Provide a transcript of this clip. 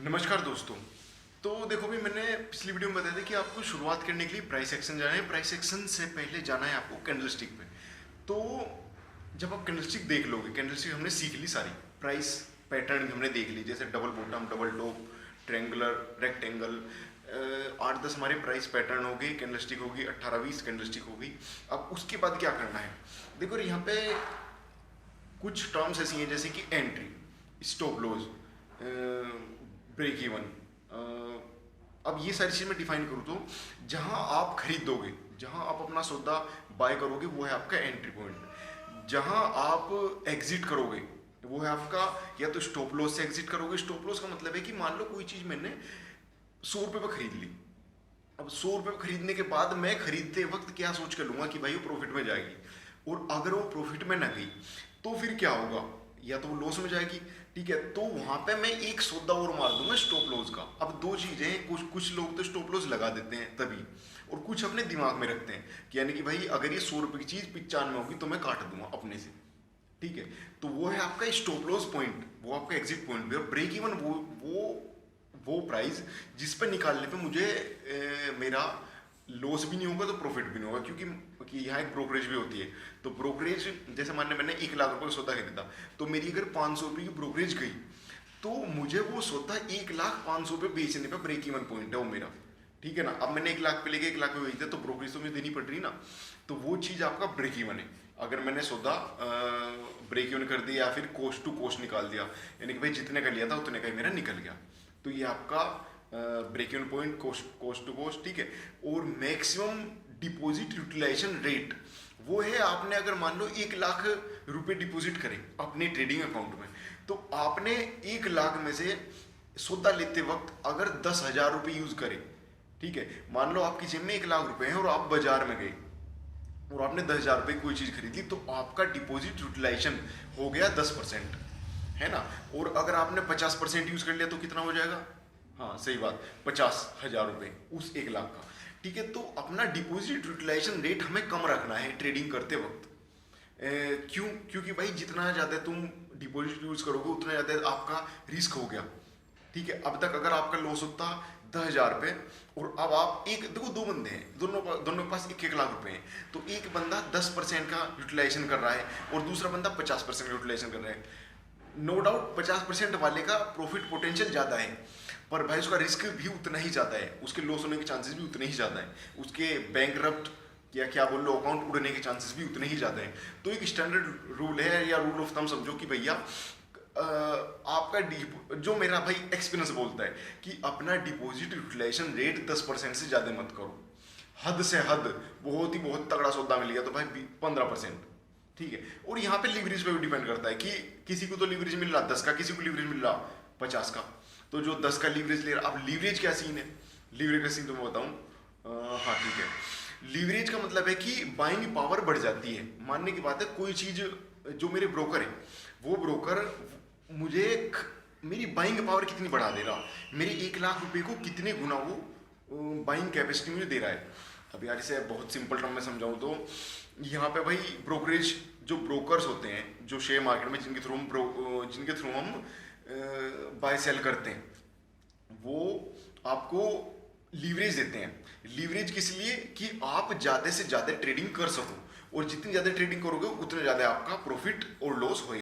नमस्कार दोस्तों। तो देखो भी मैंने पिछली वीडियो में बताया था कि आपको शुरुआत करने के लिए प्राइस एक्शन जाना है। प्राइस एक्शन से पहले जाना है आपको कैंडलस्टिक पे। तो जब आप कैंडलस्टिक देख लोगे, कैंडलस्टिक हमने सीख ली सारी, प्राइस पैटर्न हमने देख ली, जैसे double bottom, double top, triangular, rectangle, 8-10 हमारे प्राइस पैटर्न हो गए, कैंडलस्टिक होगी 18-20 कैंडलस्टिक होगी। अब उसके बाद क्या करना है, देखो यहाँ पे कुछ टर्म्स ऐसी हैं जैसे कि entry, stop loss, break even. अब ये सारी चीज़ मैं डिफाइन करूँ तो जहाँ आप खरीदोगे, जहाँ आप अपना सौदा बाय करोगे वो है आपका एंट्री पॉइंट। जहाँ आप एग्जिट करोगे वो है आपका, या तो स्टॉप लॉस से एग्जिट करोगे। स्टॉप लॉस का मतलब है कि मान लो कोई चीज़ मैंने 100 रुपये पर खरीद ली। अब 100 रुपये पर खरीदने के बाद मैं खरीदते वक्त क्या सोच कर लूँगा कि भाई वो प्रॉफिट में जाएगी, और अगर वो प्रॉफिट में ना गई तो फिर क्या होगा, या तो वो लॉस में जाएगी। ठीक है, तो वहां पे मैं एक सौदा और मार दूंगा स्टॉप लॉस का। अब दो चीजें हैं, कुछ लोग तो स्टॉप लॉस लगा देते हैं तभी, और कुछ अपने दिमाग में रखते हैं कि यानी कि भाई अगर ये 100 रुपये की चीज 95 में होगी तो मैं काट दूंगा अपने से। ठीक है, तो वो है आपका स्टॉप लॉस पॉइंट, वो आपका एग्जिट पॉइंट भी। और ब्रेक इवन वो प्राइस जिस पर निकालने पे मुझे मेरा लॉस भी नहीं होगा तो प्रॉफिट भी नहीं होगा, क्योंकि यहाँ एक ब्रोकरेज भी होती है। तो ब्रोकरेज, जैसे मानने मैंने 1 लाख रुपए का सौदा खरीदा, तो मेरी अगर 500 रुपये की ब्रोकरेज गई तो मुझे वो सौदा 1,05,000 बेचने पे ब्रेक इवन पॉइंट है वो मेरा। ठीक है ना, अब मैंने 1 लाख पे लेके 1 लाख पे बेच दिया तो ब्रोकरेज तो मुझे देनी पड़ रही ना, तो वो चीज़ आपका ब्रेक इवन है। अगर मैंने सौदा ब्रेक इवन कर दिया या फिर कोस्ट टू कोस्ट निकाल दिया, यानी कि भाई जितने का लिया था उतने का ही मेरा निकल गया, तो ये आपका break even point, cost to cost. ठीक है, और मैक्सिमम डिपॉजिट यूटिलाइजेशन रेट वो है, आपने अगर मान लो 1 लाख रुपए डिपॉजिट करें अपने ट्रेडिंग अकाउंट में, तो आपने 1 लाख में से सौदा लेते वक्त अगर 10,000 रुपये यूज करें, ठीक है, मान लो आपकी जेब में 1 लाख रुपए हैं और आप बाजार में गए और आपने 10,000 रुपये कोई चीज खरीदी, तो आपका डिपॉजिट यूटिलाइजेशन हो गया 10%, है ना। और अगर आपने 50% यूज कर लिया तो कितना हो जाएगा, हाँ सही बात, 50,000 रुपये उस 1 लाख का। ठीक है, तो अपना डिपॉजिट यूटिलाइजेशन रेट हमें कम रखना है ट्रेडिंग करते वक्त। क्यों, क्योंकि भाई जितना ज़्यादा तुम डिपॉजिट यूज करोगे उतना ज़्यादा आपका रिस्क हो गया। ठीक है, अब तक अगर आपका लॉस होता 10,000 रुपये और अब आप एक, देखो दो बंदे हैं, दोनों के पास 1-1 लाख रुपए हैं, तो एक बंदा 10% का यूटिलाइजेशन कर रहा है और दूसरा बंदा 50% का यूटिलाइजेशन कर रहा है। नो डाउट 50% वाले का प्रॉफिट पोटेंशियल ज़्यादा है, पर भाई उसका रिस्क भी उतना ही ज़्यादा है, उसके लॉस होने के चांसेस भी उतने ही ज़्यादा हैं, उसके बैंकरप्ट या क्या बोल लो अकाउंट उड़ने के चांसेस भी उतने ही ज़्यादा हैं। तो एक स्टैंडर्ड रूल है या रूल ऑफ थंब समझो कि भैया आपका जो मेरा भाई एक्सपीरियंस बोलता है कि अपना डिपॉजिट यूटिलाइजेशन रेट 10% से ज़्यादा मत करो। हद से हद बहुत तगड़ा सौदा मिल गया तो भाई 15%। ठीक है, और यहाँ पे लीवरेज पे भी डिपेंड करता है कि किसी को तो लीवरेज मिल रहा 10 का, किसी को लीवरेज मिल रहा 50 का, तो जो 10 का लीवरेज ले रहा। अब लीवरेज क्या सीन है, लीवरेज का सीन तो मैं बताऊं, हाँ ठीक है, लीवरेज का मतलब है कि बाइंग पावर बढ़ जाती है। मानने की बात है, कोई चीज जो मेरे ब्रोकर है वो ब्रोकर मुझे मेरी बाइंग पावर कितनी बढ़ा दे रहा, मेरे 1 लाख रुपए को कितने गुना वो बाइंग कैपेसिटी मुझे दे रहा है। अब यार इसे बहुत सिंपल टर्म में समझाऊं तो यहाँ पे भाई ब्रोकरेज, जो ब्रोकर्स होते हैं जो शेयर मार्केट में जिनके थ्रू हम बाय सेल करते हैं, वो आपको लीवरेज देते हैं। लीवरेज किस लिए, कि आप ज़्यादा से ज़्यादा ट्रेडिंग कर सको, और जितनी ज़्यादा ट्रेडिंग करोगे उतने ज़्यादा आपका प्रॉफिट और लॉस होएगा।